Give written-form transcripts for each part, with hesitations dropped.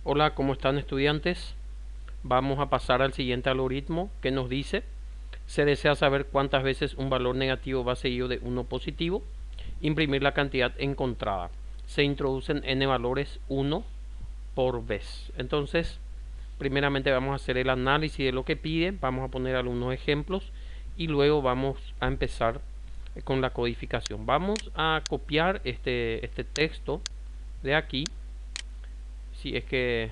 Hola, ¿cómo están estudiantes? Vamos a pasar al siguiente algoritmo que nos dice: se desea saber cuántas veces un valor negativo va seguido de uno positivo. Imprimir la cantidad encontrada. Se introducen n valores 1 por vez. Entonces, primeramente vamos a hacer el análisis de lo que pide. Vamos a poner algunos ejemplos y luego vamos a empezar con la codificación. Vamos a copiar este texto de aquí, si es que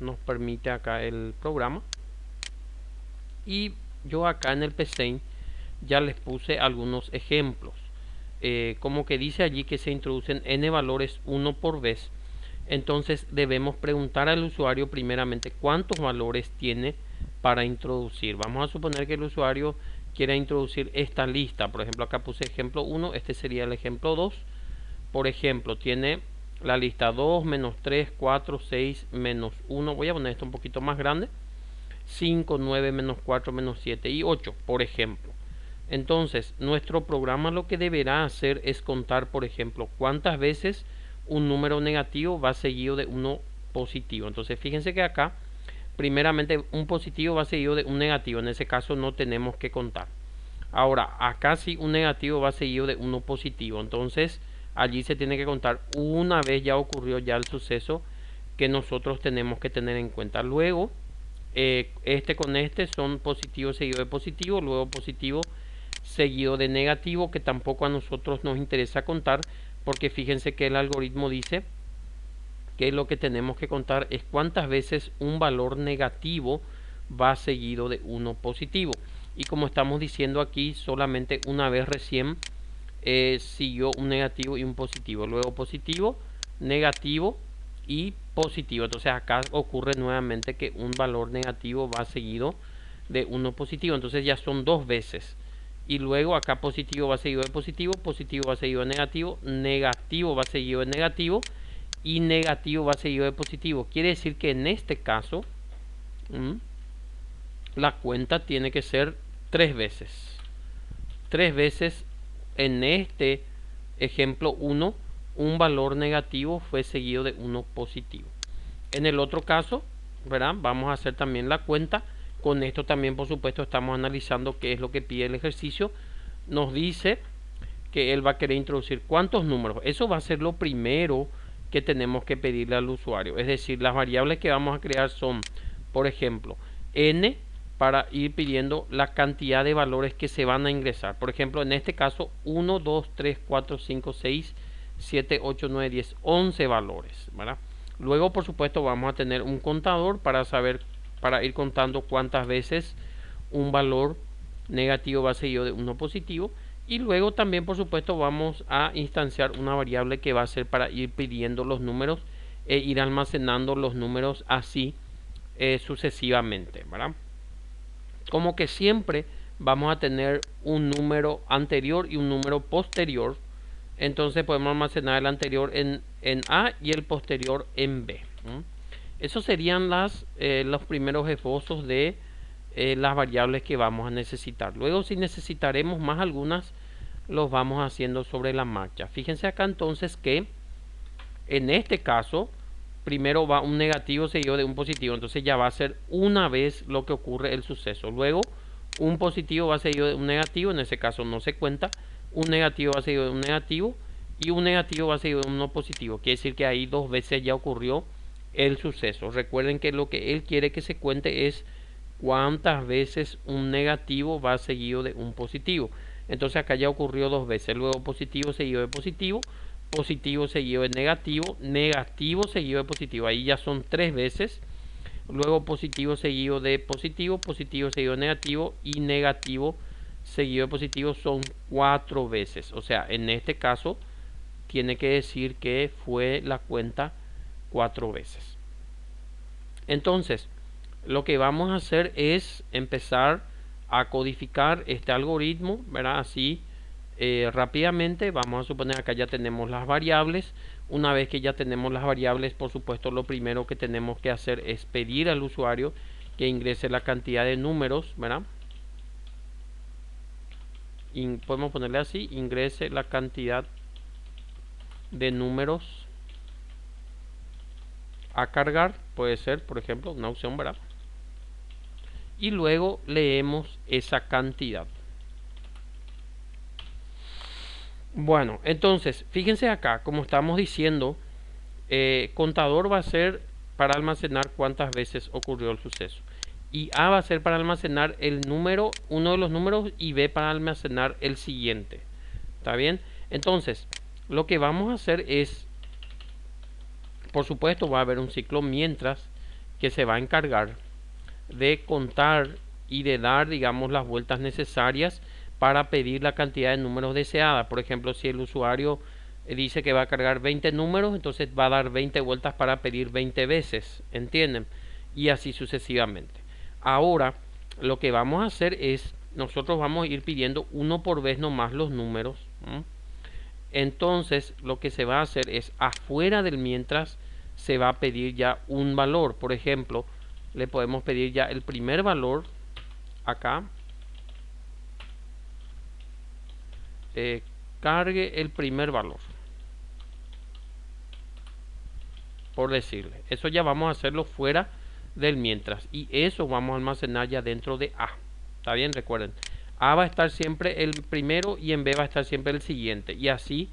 nos permite acá el programa. Y yo acá en el PC ya les puse algunos ejemplos. Como que dice allí que se introducen n valores 1 por vez. Entonces debemos preguntar al usuario primeramente cuántos valores tiene para introducir. Vamos a suponer que el usuario quiera introducir esta lista. Por ejemplo, acá puse ejemplo 1, este sería el ejemplo 2. Por ejemplo, tiene la lista 2, menos 3, 4, 6, menos 1. Voy a poner esto un poquito más grande. 5, 9, menos 4, menos 7 y 8, por ejemplo. Entonces, nuestro programa lo que deberá hacer es contar, por ejemplo, cuántas veces un número negativo va seguido de uno positivo. Entonces, fíjense que acá, primeramente, un positivo va seguido de un negativo. En ese caso no tenemos que contar. Ahora, acá sí un negativo va seguido de uno positivo. Entonces, allí se tiene que contar una vez ya ocurrió ya el suceso que nosotros tenemos que tener en cuenta. Luego, este con este son positivo seguido de positivo, luego positivo seguido de negativo, que tampoco a nosotros nos interesa contar, porque fíjense que el algoritmo dice que lo que tenemos que contar es cuántas veces un valor negativo va seguido de uno positivo. Y como estamos diciendo aquí, solamente una vez recién siguió un negativo y un positivo, luego positivo, negativo y positivo. Entonces acá ocurre nuevamente que un valor negativo va seguido de uno positivo. Entonces ya son dos veces. Y luego acá positivo va seguido de positivo, positivo va seguido de negativo, negativo va seguido de negativo y negativo va seguido de positivo. Quiere decir que en este caso la cuenta tiene que ser tres veces. Tres veces en este ejemplo 1 un valor negativo fue seguido de uno positivo. En el otro caso, ¿verdad? Vamos a hacer también la cuenta. Con esto también, por supuesto, estamos analizando qué es lo que pide el ejercicio. Nos dice que él va a querer introducir cuántos números. Eso va a ser lo primero que tenemos que pedirle al usuario. Es decir, las variables que vamos a crear son, por ejemplo, n, para ir pidiendo la cantidad de valores que se van a ingresar. Por ejemplo, en este caso, 1, 2, 3, 4, 5, 6, 7, 8, 9, 10, 11 valores, ¿verdad? Luego, por supuesto, vamos a tener un contador para saber, para ir contando cuántas veces un valor negativo va seguido de uno positivo. Y luego también, por supuesto, vamos a instanciar una variable que va a ser para ir pidiendo los números e ir almacenando los números así sucesivamente, ¿verdad? Como que siempre vamos a tener un número anterior y un número posterior. Entonces podemos almacenar el anterior en A y el posterior en B. Esos serían los primeros esbozos de las variables que vamos a necesitar. Luego, si necesitaremos más algunas, los vamos haciendo sobre la marcha. Fíjense acá entonces que en este caso primero va un negativo seguido de un positivo, entonces ya va a ser una vez lo que ocurre el suceso. Luego un positivo va seguido de un negativo, en ese caso no se cuenta. Un negativo va seguido de un negativo y un negativo va seguido de uno positivo. Quiere decir que ahí dos veces ya ocurrió el suceso. Recuerden que lo que él quiere que se cuente es cuántas veces un negativo va seguido de un positivo. Entonces acá ya ocurrió dos veces. Luego positivo seguido de positivo, positivo seguido de negativo, negativo seguido de positivo. Ahí ya son tres veces. Luego positivo seguido de positivo, positivo seguido de negativo y negativo seguido de positivo son cuatro veces. O sea, en este caso tiene que decir que fue la cuenta cuatro veces. Entonces, lo que vamos a hacer es empezar a codificar este algoritmo, ¿verdad? Así rápidamente. Vamos a suponer acá ya tenemos las variables. Una vez que ya tenemos las variables, por supuesto, lo primero que tenemos que hacer es pedir al usuario que ingrese la cantidad de números, ¿verdad? Podemos ponerle así: ingrese la cantidad de números a cargar, puede ser, por ejemplo, una opción, ¿verdad? Y luego leemos esa cantidad. Bueno, entonces, fíjense acá, como estamos diciendo, contador va a ser para almacenar cuántas veces ocurrió el suceso. Y A va a ser para almacenar el número, uno de los números, y B para almacenar el siguiente. ¿Está bien? Entonces, lo que vamos a hacer es, por supuesto, va a haber un ciclo mientras que se va a encargar de contar y de dar, digamos, las vueltas necesarias para pedir la cantidad de números deseada. Por ejemplo, si el usuario dice que va a cargar 20 números, entonces va a dar 20 vueltas para pedir 20 veces, ¿entienden? Y así sucesivamente. Ahora, lo que vamos a hacer es, nosotros vamos a ir pidiendo uno por vez nomás los números. Entonces, lo que se va a hacer es, afuera del mientras, se va a pedir ya un valor. Por ejemplo, le podemos pedir ya el primer valor acá. Cargue el primer valor, por decirle. Eso ya vamos a hacerlo fuera del mientras. Y eso vamos a almacenar ya dentro de A. ¿Está bien? Recuerden. A va a estar siempre el primero y en B va a estar siempre el siguiente. Y así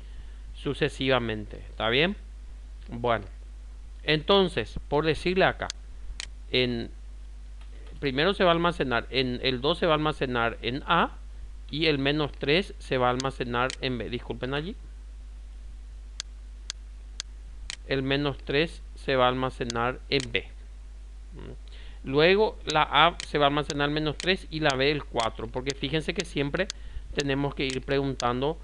sucesivamente. ¿Está bien? Bueno. Entonces, por decirle acá. Primero se va a almacenar en el 2 se va a almacenar en A. Y el menos 3 se va a almacenar en B. Disculpen allí. El menos 3 se va a almacenar en B. Luego la A se va a almacenar el menos 3 y la B el 4. Porque fíjense que siempre tenemos que ir preguntando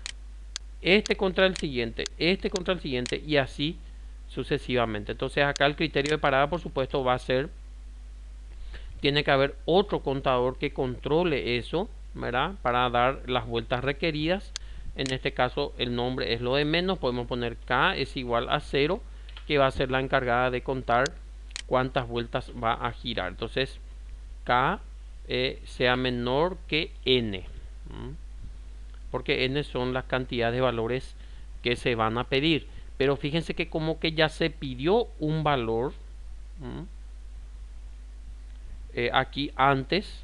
este contra el siguiente, este contra el siguiente y así sucesivamente. Entonces acá el criterio de parada, por supuesto, va a ser, tiene que haber otro contador que controle eso, ¿verdad? Para dar las vueltas requeridas. En este caso el nombre es lo de menos, podemos poner K es igual a 0, que va a ser la encargada de contar cuántas vueltas va a girar. Entonces K sea menor que N, porque N son las cantidades de valores que se van a pedir. Pero fíjense que como que ya se pidió un valor aquí antes,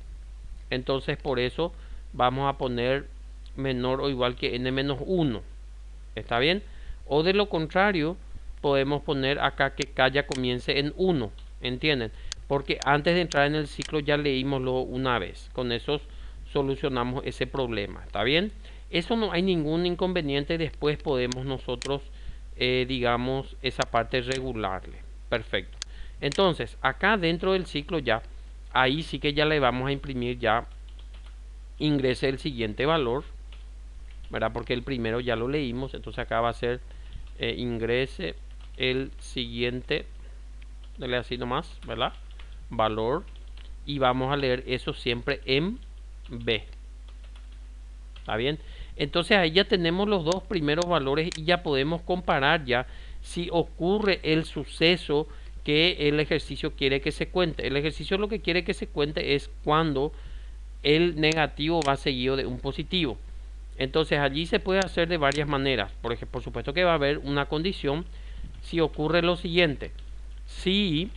entonces por eso vamos a poner menor o igual que n-1. ¿Está bien? O de lo contrario, podemos poner acá que K ya comience en 1. ¿Entienden? Porque antes de entrar en el ciclo ya leímoslo una vez. Con eso solucionamos ese problema. ¿Está bien? Eso no hay ningún inconveniente. Después podemos nosotros, digamos, esa parte regularle. Perfecto. Entonces, acá dentro del ciclo ya, ahí sí que ya le vamos a imprimir ya, ingrese el siguiente valor, ¿verdad? Porque el primero ya lo leímos, entonces acá va a ser ingrese el siguiente, dale así nomás, ¿verdad? Valor, y vamos a leer eso siempre en B. ¿Está bien? Entonces ahí ya tenemos los dos primeros valores y ya podemos comparar ya si ocurre el suceso que el ejercicio quiere que se cuente. El ejercicio lo que quiere que se cuente es cuando el negativo va seguido de un positivo. Entonces allí se puede hacer de varias maneras. Por supuesto que va a haber una condición si ocurre lo siguiente. Si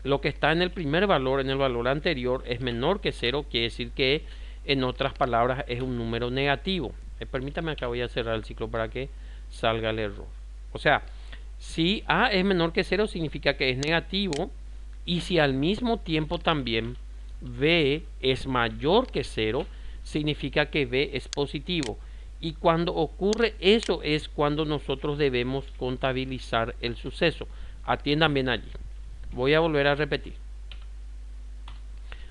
lo que está en el primer valor, en el valor anterior, es menor que 0, quiere decir que en otras palabras es un número negativo. Permítame, acá voy a cerrar el ciclo para que salga el error. O sea, si A es menor que 0 significa que es negativo, y si al mismo tiempo también B es mayor que 0, significa que B es positivo. Y cuando ocurre eso es cuando nosotros debemos contabilizar el suceso. Atiendan bien allí. Voy a volver a repetir.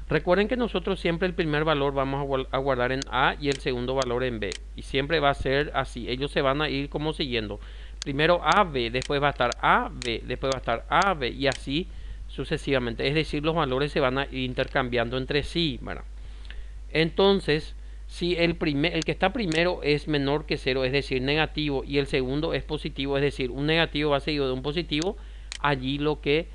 Recuerden que nosotros siempre el primer valor vamos a guardar en A y el segundo valor en B. Y siempre va a ser así. Ellos se van a ir como siguiendo. Primero A, B, después va a estar A, B, después va a estar A, B y así sucesivamente. Es decir, los valores se van a ir intercambiando entre sí, ¿verdad? Entonces, si el que está primero es menor que 0, es decir, negativo, y el segundo es positivo, es decir, un negativo va seguido de un positivo, allí lo que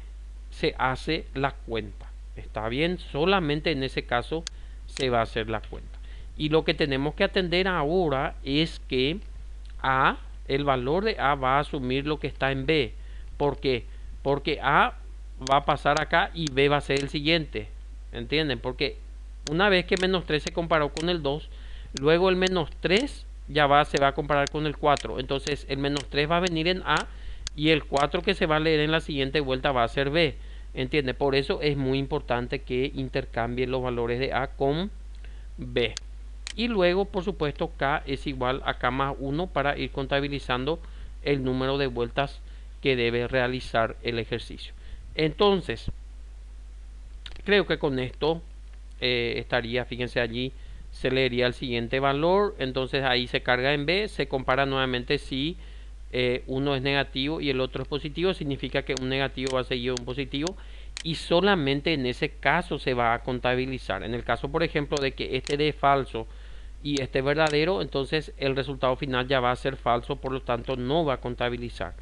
se hace la cuenta. ¿Está bien? Solamente en ese caso se va a hacer la cuenta. Y lo que tenemos que atender ahora es que A, el valor de A va a asumir lo que está en B. ¿Por qué? porque A va a pasar acá y B va a ser el siguiente. ¿Entienden? Porque una vez que menos 3 se comparó con el 2, luego el menos 3 se va a comparar con el 4. Entonces el menos 3 va a venir en A y el 4 que se va a leer en la siguiente vuelta va a ser B. ¿Entiende? Por eso es muy importante que intercambien los valores de A con B. Y luego, por supuesto, K es igual a K más 1 para ir contabilizando el número de vueltas que debe realizar el ejercicio. Entonces, creo que con esto estaría, fíjense allí, se leería el siguiente valor, entonces ahí se carga en B, se compara nuevamente si uno es negativo y el otro es positivo, significa que un negativo va seguido de un positivo y solamente en ese caso se va a contabilizar. En el caso, por ejemplo, de que este dé falso y este verdadero, entonces el resultado final ya va a ser falso, por lo tanto no va a contabilizar.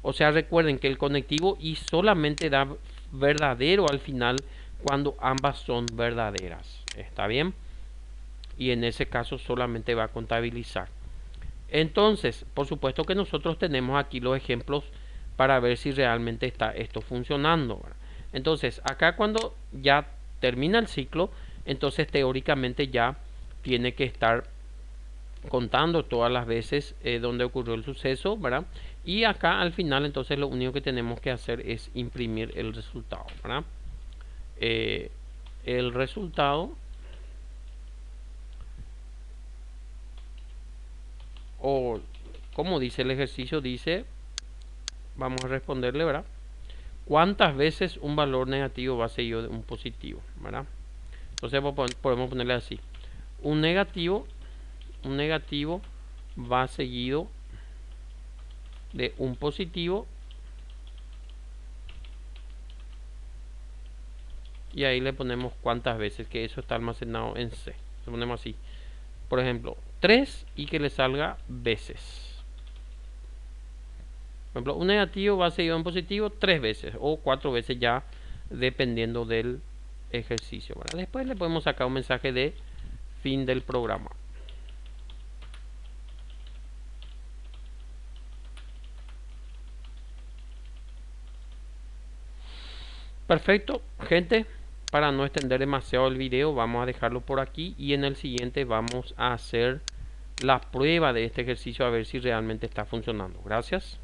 O sea, recuerden que el conectivo y solamente da verdadero al final cuando ambas son verdaderas. ¿Está bien? Y en ese caso solamente va a contabilizar. Entonces, por supuesto que nosotros tenemos aquí los ejemplos para ver si realmente está esto funcionando, ¿verdad? Entonces, acá cuando ya termina el ciclo, entonces teóricamente ya tiene que estar contando todas las veces donde ocurrió el suceso, ¿verdad? Y acá al final entonces lo único que tenemos que hacer es imprimir el resultado, ¿verdad? El resultado, o como dice el ejercicio, dice, vamos a responderle, ¿verdad? ¿Cuántas veces un valor negativo va seguido de un positivo, ¿verdad? Entonces podemos ponerle así. Un negativo va seguido de un positivo y ahí le ponemos cuántas veces, que eso está almacenado en C. Le ponemos así, por ejemplo, 3 y que le salga veces. Por ejemplo, un negativo va seguido de un positivo 3 veces o 4 veces, ya dependiendo del ejercicio, ¿verdad? Después le podemos sacar un mensaje de fin del programa. Perfecto, gente. Para no extender demasiado el video, vamos a dejarlo por aquí y en el siguiente vamos a hacer la prueba de este ejercicio a ver si realmente está funcionando. Gracias.